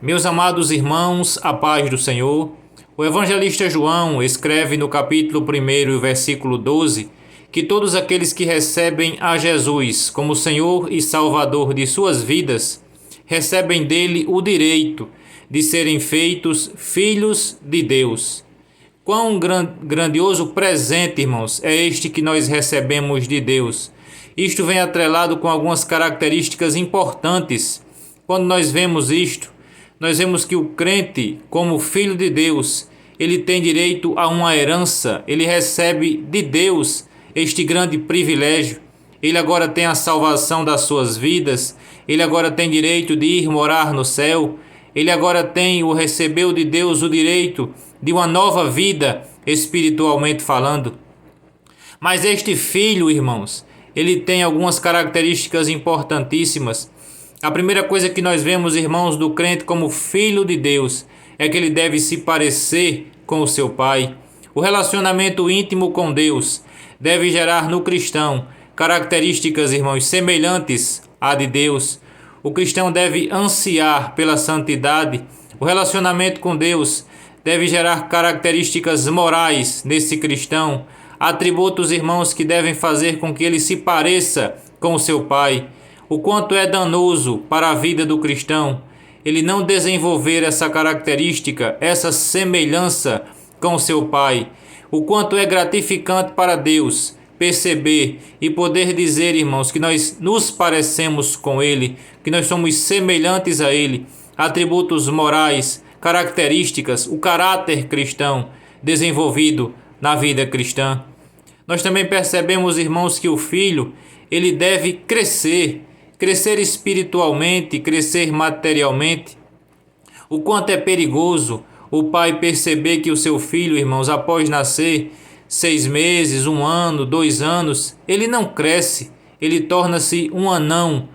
Meus amados irmãos, a paz do Senhor. O evangelista João escreve no capítulo 1, versículo 12, que todos aqueles que recebem a Jesus como Senhor e Salvador de suas vidas, recebem dele o direito de serem feitos filhos de Deus. Quão grandioso presente, irmãos, é este que nós recebemos de Deus. Isto vem atrelado com algumas características importantes. Quando nós vemos isto, nós vemos que o crente, como filho de Deus, ele tem direito a uma herança, ele recebe de Deus este grande privilégio. Ele agora tem a salvação das suas vidas, ele agora tem direito de ir morar no céu, ele agora recebeu de Deus o direito de uma nova vida, espiritualmente falando. Mas este filho, irmãos, ele tem algumas características importantíssimas. A primeira coisa que nós vemos, irmãos, do crente como filho de Deus é que ele deve se parecer com o seu pai. O relacionamento íntimo com Deus deve gerar no cristão características, irmãos, semelhantes à de Deus. O cristão deve ansiar pela santidade. O relacionamento com Deus deve gerar características morais nesse cristão, atributos, irmãos, que devem fazer com que ele se pareça com o seu pai. O quanto é danoso para a vida do cristão ele não desenvolver essa característica, essa semelhança com o seu pai. O quanto é gratificante para Deus perceber e poder dizer, irmãos, que nós nos parecemos com ele, que nós somos semelhantes a ele, atributos morais, características, o caráter cristão desenvolvido na vida cristã. Nós também percebemos, irmãos, que o filho ele deve crescer espiritualmente, crescer materialmente. O quanto é perigoso o pai perceber que o seu filho, irmãos, após nascer, 6 meses, 1 ano, 2 anos, ele não cresce, ele torna-se um anão.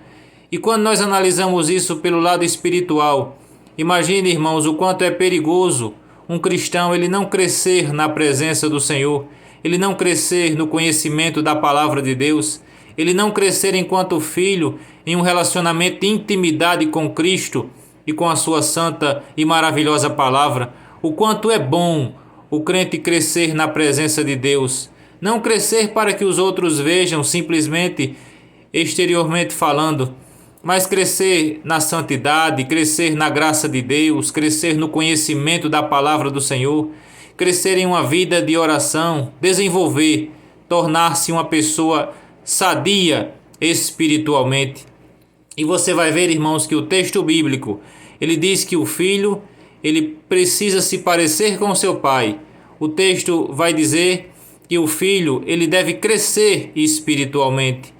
E quando nós analisamos isso pelo lado espiritual, imagine, irmãos, o quanto é perigoso um cristão ele não crescer na presença do Senhor, ele não crescer no conhecimento da palavra de Deus, ele não crescer enquanto filho em um relacionamento de intimidade com Cristo e com a sua santa e maravilhosa palavra. O quanto é bom o crente crescer na presença de Deus. Não crescer para que os outros vejam simplesmente exteriormente falando, mas crescer na santidade, crescer na graça de Deus, crescer no conhecimento da palavra do Senhor, crescer em uma vida de oração, desenvolver, tornar-se uma pessoa sadia espiritualmente. E você vai ver, irmãos, que o texto bíblico, ele diz que o filho, ele precisa se parecer com seu pai. O texto vai dizer que o filho, ele deve crescer espiritualmente.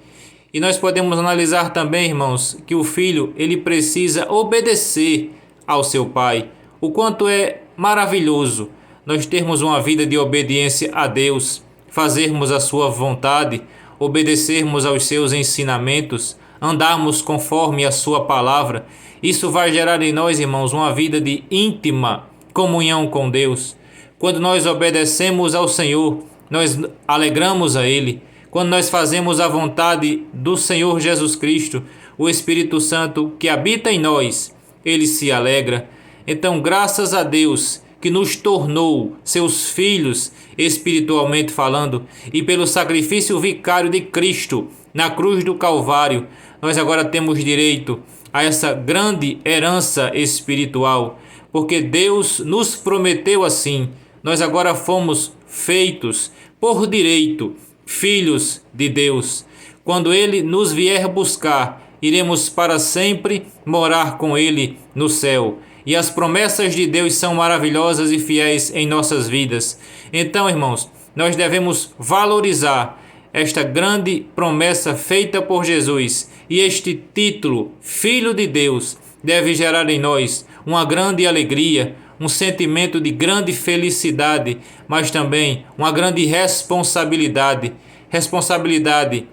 E nós podemos analisar também, irmãos, que o filho, ele precisa obedecer ao seu pai. O quanto é maravilhoso nós termos uma vida de obediência a Deus, fazermos a sua vontade, obedecermos aos seus ensinamentos, andarmos conforme a sua palavra. Isso vai gerar em nós, irmãos, uma vida de íntima comunhão com Deus. Quando nós obedecemos ao Senhor, nós alegramos a Ele. Quando nós fazemos a vontade do Senhor Jesus Cristo, o Espírito Santo que habita em nós, Ele se alegra. Então, graças a Deus que nos tornou seus filhos espiritualmente falando, e pelo sacrifício vicário de Cristo na cruz do Calvário, nós agora temos direito a essa grande herança espiritual, porque Deus nos prometeu assim. Nós agora fomos feitos por direito filhos de Deus. Quando Ele nos vier buscar, iremos para sempre morar com Ele no céu. E as promessas de Deus são maravilhosas e fiéis em nossas vidas. Então, irmãos, nós devemos valorizar esta grande promessa feita por Jesus. E este título, Filho de Deus, deve gerar em nós uma grande alegria, um sentimento de grande felicidade, mas também uma grande responsabilidade. Responsabilidade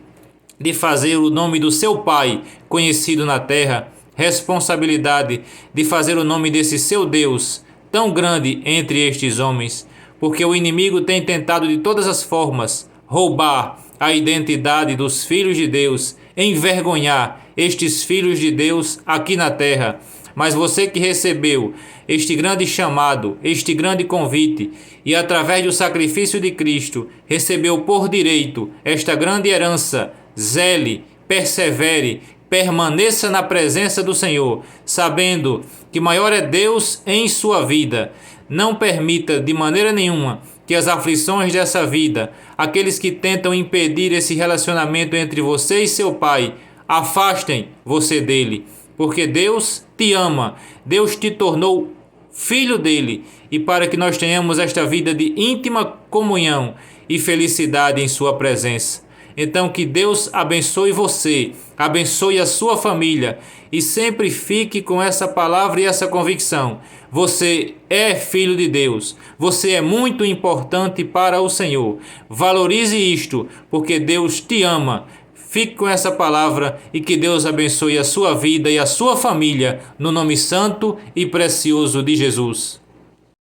de fazer o nome do seu Pai conhecido na terra. Responsabilidade de fazer o nome desse seu Deus tão grande entre estes homens, porque o inimigo tem tentado de todas as formas roubar a identidade dos filhos de Deus, envergonhar estes filhos de Deus aqui na terra. Mas você que recebeu este grande chamado, este grande convite, e através do sacrifício de Cristo recebeu por direito esta grande herança, zele, persevere, permaneça na presença do Senhor, sabendo que maior é Deus em sua vida. Não permita de maneira nenhuma que as aflições dessa vida, aqueles que tentam impedir esse relacionamento entre você e seu pai, afastem você dele, porque Deus te ama, Deus te tornou filho dele, e para que nós tenhamos esta vida de íntima comunhão e felicidade em sua presença. Então que Deus abençoe você, abençoe a sua família e sempre fique com essa palavra e essa convicção. Você é filho de Deus, você é muito importante para o Senhor. Valorize isto, porque Deus te ama. Fique com essa palavra e que Deus abençoe a sua vida e a sua família, no nome santo e precioso de Jesus.